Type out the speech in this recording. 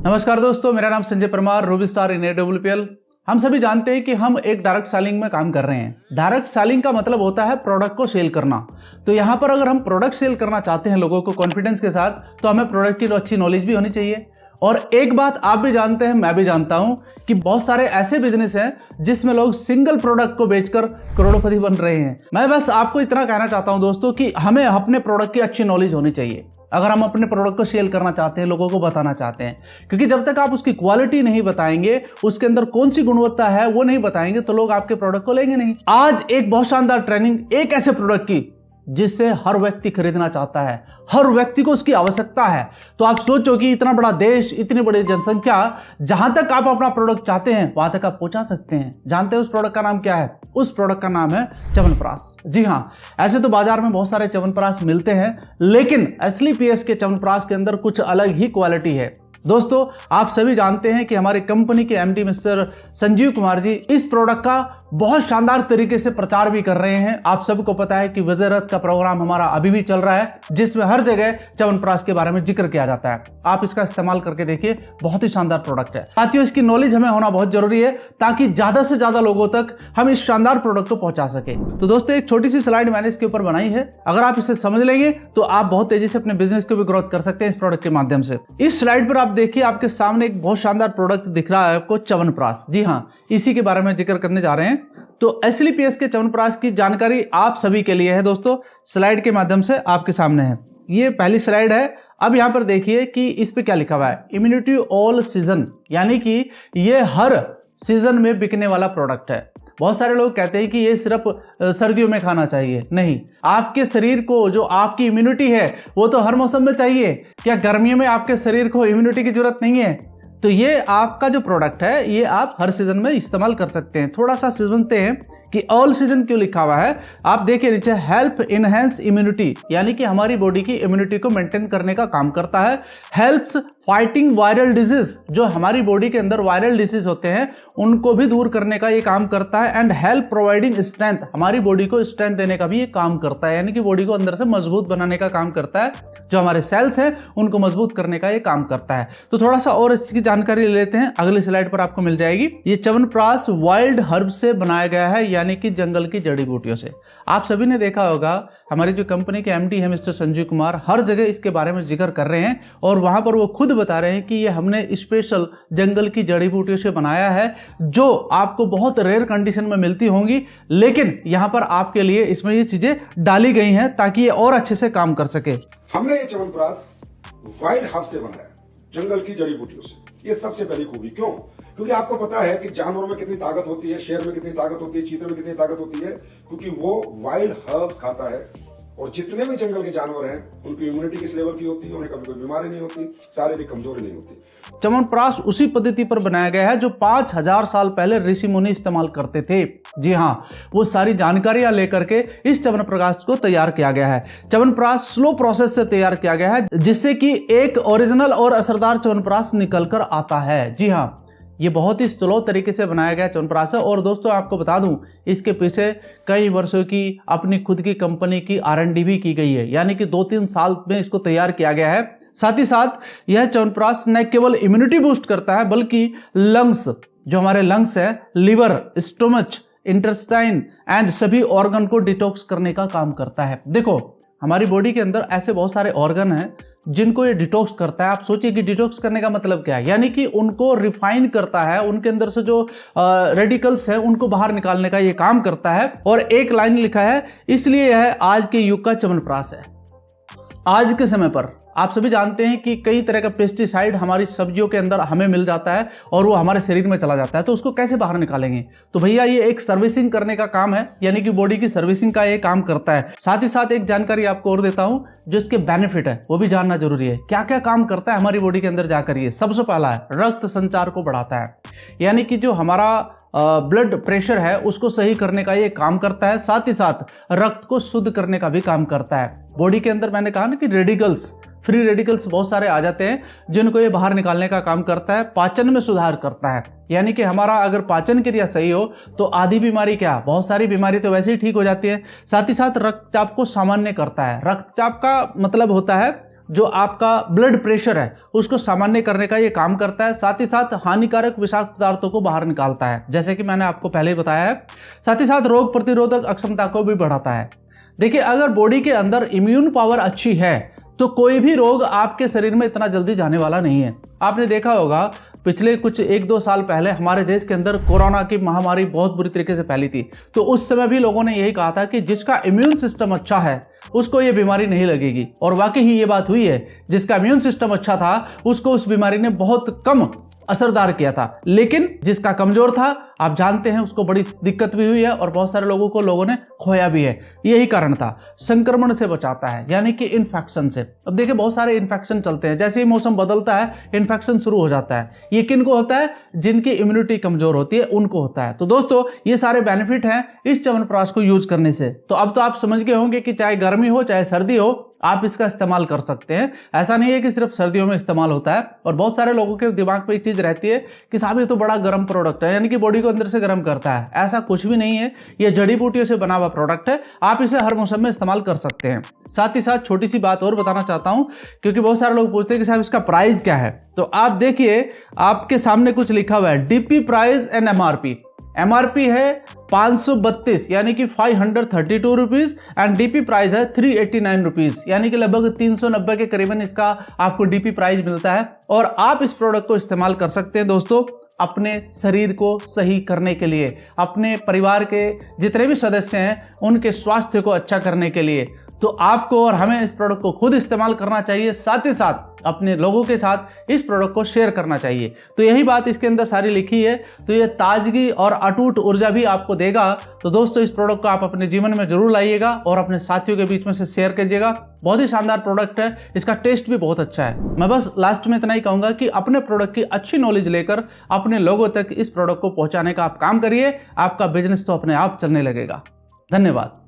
नमस्कार दोस्तों, मेरा नाम Sanjay Parmar, Ruby star in AWPL। हम सभी जानते हैं कि हम एक डायरेक्ट सेलिंग में काम कर रहे हैं। डायरेक्ट सेलिंग का मतलब होता है प्रोडक्ट को सेल करना। तो यहाँ पर अगर हम प्रोडक्ट सेल करना चाहते हैं लोगों को कॉन्फिडेंस के साथ, तो हमें प्रोडक्ट की अच्छी नॉलेज भी होनी चाहिए। और एक बात आप भी जानते हैं, मैं भी जानता हूं कि बहुत सारे ऐसे बिजनेस हैं जिसमें लोग सिंगल प्रोडक्ट को बेचकर करोड़पति बन रहे हैं। मैं बस आपको इतना कहना चाहता हूं दोस्तों कि हमें अपने प्रोडक्ट की अच्छी नॉलेज होनी चाहिए अगर हम अपने प्रोडक्ट को सेल करना चाहते हैं, लोगों को बताना चाहते हैं। क्योंकि जब तक आप उसकी क्वालिटी नहीं बताएंगे, उसके अंदर कौन सी गुणवत्ता है वो नहीं बताएंगे, तो लोग आपके प्रोडक्ट को लेंगे नहीं। आज एक बहुत शानदार ट्रेनिंग एक ऐसे प्रोडक्ट की जिससे हर व्यक्ति खरीदना चाहता है, हर व्यक्ति को उसकी आवश्यकता है। तो आप सोचो कि इतना बड़ा देश, इतनी बड़ी जनसंख्या, जहां तक आप अपना प्रोडक्ट चाहते हैं वहां तक आप पहुंचा सकते हैं। जानते हैं उस प्रोडक्ट का नाम क्या है? उस प्रोडक्ट का नाम है च्यवनप्राश। जी हां, ऐसे तो बाजार में बहुत सारे च्यवनप्राश मिलते हैं, लेकिन असली पीएस के च्यवनप्राश के अंदर कुछ अलग ही क्वालिटी है। दोस्तों, आप सभी जानते हैं कि हमारी कंपनी के एमडी मिस्टर संजीव कुमार जी इस प्रोडक्ट का बहुत शानदार तरीके से प्रचार भी कर रहे हैं। आप सबको पता है कि विजय रथ का प्रोग्राम हमारा अभी भी चल रहा है, जिसमें हर जगह च्यवनप्राश के बारे में जिक्र किया जाता है। आप इसका इस्तेमाल करके देखिए, बहुत ही शानदार प्रोडक्ट है। साथियों, इसकी नॉलेज हमें होना बहुत जरूरी है ताकि ज्यादा से ज्यादा लोगों तक हम इस शानदार प्रोडक्ट को पहुंचा सके। तो दोस्तों, एक छोटी सी स्लाइड मैंने इसके ऊपर बनाई है। अगर आप इसे समझ लेंगे तो आप बहुत तेजी से अपने बिजनेस को भी ग्रोथ कर सकते हैं इस प्रोडक्ट के माध्यम से। इस स्लाइड पर आप देखिए, आपके सामने एक बहुत शानदार प्रोडक्ट दिख रहा है आपको, च्यवनप्राश। जी हाँ, इसी के बारे में जिक्र करने जा रहे हैं। तो असली पीएस के च्यवनप्राश की जानकारी आप सभी के लिए है दोस्तों, स्लाइड के माध्यम से आपके सामने है। ये पहली स्लाइड है। अब यहां पर देखिए कि इस पे क्या लिखा हुआ है, इम्यूनिटी ऑल सीजन, यानी कि ये हर सीजन में बिकने वाला प्रोडक्ट है। बहुत सारे लोग कहते हैं कि ये सिर्फ सर्दियों में खाना चाहिए। नहीं, आपके शरीर को जो आपकी इम्यूनिटी है वो तो हर मौसम में चाहिए। क्या गर्मियों में आपके शरीर को इम्यूनिटी की जरूरत नहीं है? तो ये आपका जो प्रोडक्ट है ये आप हर सीजन में इस्तेमाल कर सकते हैं। थोड़ा सा समझते हैं कि ऑल सीजन क्यों लिखा हुआ है। आप देखिए नीचे, हेल्प इनहेंस इम्यूनिटी, यानी कि हमारी बॉडी की इम्यूनिटी को मेंटेन करने का काम करता है। हेल्प्स फाइटिंग वायरल डिजीज, जो हमारी बॉडी के अंदर वायरल डिजीज होते हैं उनको भी दूर करने का ये काम करता है। एंड हेल्प प्रोवाइडिंग स्ट्रेंथ, हमारी बॉडी को स्ट्रेंथ देने का भी ये काम करता है, यानी कि बॉडी को अंदर से मजबूत बनाने का काम करता है। जो हमारे सेल्स हैं उनको मजबूत करने का ये काम करता है। तो थोड़ा सा और इसकी जानकारी ले लेते हैं, अगली स्लाइड पर आपको मिल जाएगी। ये च्यवनप्राश वाइल्ड हर्ब से बनाया गया है, यानी कि जंगल की जड़ी बूटियों से। आप सभी ने देखा होगा, हमारी जो कंपनी के एमडी है मिस्टर संजीव कुमार हर जगह इसके बारे में जिक्र कर रहे हैं, और वहां पर वो खुद बता रहे हैं कि ये हमने स्पेशल जंगल की जड़ी बूटियों से बनाया है, जो आपको बहुत रेयर कंडीशन में मिलती होंगी, लेकिन यहां पर आपके लिए इसमें ये चीजें डाली गई हैं ताकि ये और अच्छे से काम कर सके। हमने ये च्यवनप्राश वाइल्ड हर्ब से बनाया, जंगल की जड़ी बूटियों से। ये सबसे पहली खूबी। क्यों? क्योंकि आपको पता है कि जानवरों में कितनी ताकत होती है, शेर में कितनी ताकत होती है, चीते में कितनी ताकत होती है, क्योंकि वो वाइल्ड हर्ब्स खाता है। और जितने भी जंगल के जानवर हैं उनकी इम्यूनिटी किस लेवल की होती है, उन्हें कभी कोई बीमारी नहीं होती, शारीरिक कमजोरी नहीं होती। च्यवनप्राश उसी पद्धति पर बनाया गया है जो 5000 साल पहले ऋषि मुनि इस्तेमाल करते थे। जी हाँ, वो सारी जानकारियां लेकर के इस च्यवनप्राश को तैयार किया गया है। च्यवनप्राश स्लो प्रोसेस से तैयार किया गया है, जिससे कि एक ओरिजिनल और असरदार च्यवनप्राश निकल कर आता है। जी हाँ, ये बहुत ही स्लो तरीके से बनाया गया च्यवनप्राश है। और दोस्तों, आपको बता दूं, इसके पीछे कई वर्षों की अपनी खुद की कंपनी की R&D भी की गई है, यानी कि 2-3 साल में इसको तैयार किया गया है। साथ ही साथ यह च्यवनप्राश न केवल इम्यूनिटी बूस्ट करता है, बल्कि लंग्स, जो हमारे लंग्स है, लिवर, स्टोमच, इंटेस्टाइन एंड सभी ऑर्गन को डिटॉक्स करने का काम करता है। देखो, हमारी बॉडी के अंदर ऐसे बहुत सारे ऑर्गन हैं जिनको ये डिटॉक्स करता है। आप सोचिए कि डिटॉक्स करने का मतलब क्या है, यानी कि उनको रिफाइन करता है, उनके अंदर से जो रेडिकल्स है उनको बाहर निकालने का ये काम करता है। और एक लाइन लिखा है, इसलिए यह आज के युग का च्यवनप्राश है। आज के समय पर आप सभी जानते हैं कि कई तरह का पेस्टिसाइड हमारी सब्जियों के अंदर हमें मिल जाता है और वो हमारे शरीर में चला जाता है, तो उसको कैसे बाहर निकालेंगे? तो भैया, ये एक सर्विसिंग करने का काम है, यानी कि बॉडी की सर्विसिंग का ये काम करता है। साथ ही साथ एक जानकारी आपको और देता हूं, जो इसके बेनिफिट है वो भी जानना जरूरी है। क्या क्या काम करता है हमारी बॉडी के अंदर जाकर? ये सबसे पहला है, रक्त संचार को बढ़ाता है, यानी कि जो हमारा ब्लड प्रेशर है उसको सही करने का ये काम करता है। साथ ही साथ रक्त को शुद्ध करने का भी काम करता है। बॉडी के अंदर मैंने कहा ना कि रेडिकल्स, फ्री रेडिकल्स बहुत सारे आ जाते हैं, जिनको ये बाहर निकालने का काम करता है। पाचन में सुधार करता है, यानी कि हमारा अगर पाचन क्रिया सही हो तो आधी बीमारी क्या, बहुत सारी बीमारी तो वैसे ही ठीक हो जाती है। साथ ही साथ रक्तचाप को सामान्य करता है। रक्तचाप का मतलब होता है जो आपका ब्लड प्रेशर है उसको सामान्य करने का ये काम करता है। साथ ही साथ हानिकारक विषाक्त पदार्थों को बाहर निकालता है, जैसे कि मैंने आपको पहले ही बताया है। साथ ही साथ रोग प्रतिरोधक अक्षमता को भी बढ़ाता है। देखिए, अगर बॉडी के अंदर इम्यून पावर अच्छी है तो कोई भी रोग आपके शरीर में इतना जल्दी जाने वाला नहीं है। आपने देखा होगा पिछले कुछ 1-2 साल पहले हमारे देश के अंदर कोरोना की महामारी बहुत बुरी तरीके से फैली थी, तो उस समय भी लोगों ने यही कहा था कि जिसका इम्यून सिस्टम अच्छा है उसको ये बीमारी नहीं लगेगी, और वाकई ही ये बात हुई है। जिसका इम्यून सिस्टम अच्छा था उसको उस बीमारी ने बहुत कम असरदार किया था, लेकिन जिसका कमजोर था, आप जानते हैं, उसको बड़ी दिक्कत भी हुई है और बहुत सारे लोगों ने खोया भी है। यही कारण था। संक्रमण से बचाता है, यानी कि इन्फेक्शन से। अब देखिए, बहुत सारे इन्फेक्शन चलते हैं, जैसे ही मौसम बदलता है इन्फेक्शन शुरू हो जाता है। ये किनको होता है? जिनकी इम्यूनिटी कमजोर होती है उनको होता है। तो दोस्तों, ये सारे बेनिफिट हैं इस च्यवनप्राश को यूज करने से। तो अब तो आप समझ गए होंगे कि चाहे गर्मी हो चाहे सर्दी हो, आप इसका इस्तेमाल कर सकते हैं। ऐसा नहीं है कि सिर्फ सर्दियों में इस्तेमाल होता है। और बहुत सारे लोगों के दिमाग में एक चीज रहती है कि साहब ये तो बड़ा गर्म प्रोडक्ट है, यानी कि बॉडी को अंदर से गर्म करता है। ऐसा कुछ भी नहीं है। ये जड़ी बूटियों से बना हुआ प्रोडक्ट है। आप इसे हर मौसम में इस्तेमाल कर सकते हैं। साथ ही साथ छोटी सी बात और बताना चाहता हूं, क्योंकि बहुत सारे लोग पूछते हैं कि साहब इसका प्राइस क्या है। तो आप देखिए, आपके सामने कुछ लिखा हुआ है, DP price and MRP. MRP है 532 यानी कि 532 रुपीज एंड डीपी प्राइस है 389 रुपीज, यानी कि लगभग 390 के करीबन इसका आपको डीपी प्राइस मिलता है। और आप इस प्रोडक्ट को इस्तेमाल कर सकते हैं दोस्तों अपने शरीर को सही करने के लिए, अपने परिवार के जितने भी सदस्य हैं उनके स्वास्थ्य को अच्छा करने के लिए। तो आपको और हमें इस प्रोडक्ट को खुद इस्तेमाल करना चाहिए, साथ ही साथ अपने लोगों के साथ इस प्रोडक्ट को शेयर करना चाहिए। तो यही बात इसके अंदर सारी लिखी है। तो ये ताजगी और अटूट ऊर्जा भी आपको देगा। तो दोस्तों, इस प्रोडक्ट को आप अपने जीवन में जरूर लाइएगा और अपने साथियों के बीच में से शेयर कीजिएगा। बहुत ही शानदार प्रोडक्ट है, इसका टेस्ट भी बहुत अच्छा है। मैं बस लास्ट में इतना ही कहूंगा कि अपने प्रोडक्ट की अच्छी नॉलेज लेकर अपने लोगों तक इस प्रोडक्ट को पहुंचाने का आप काम करिए। आपका बिजनेस तो अपने आप चलने लगेगा। धन्यवाद।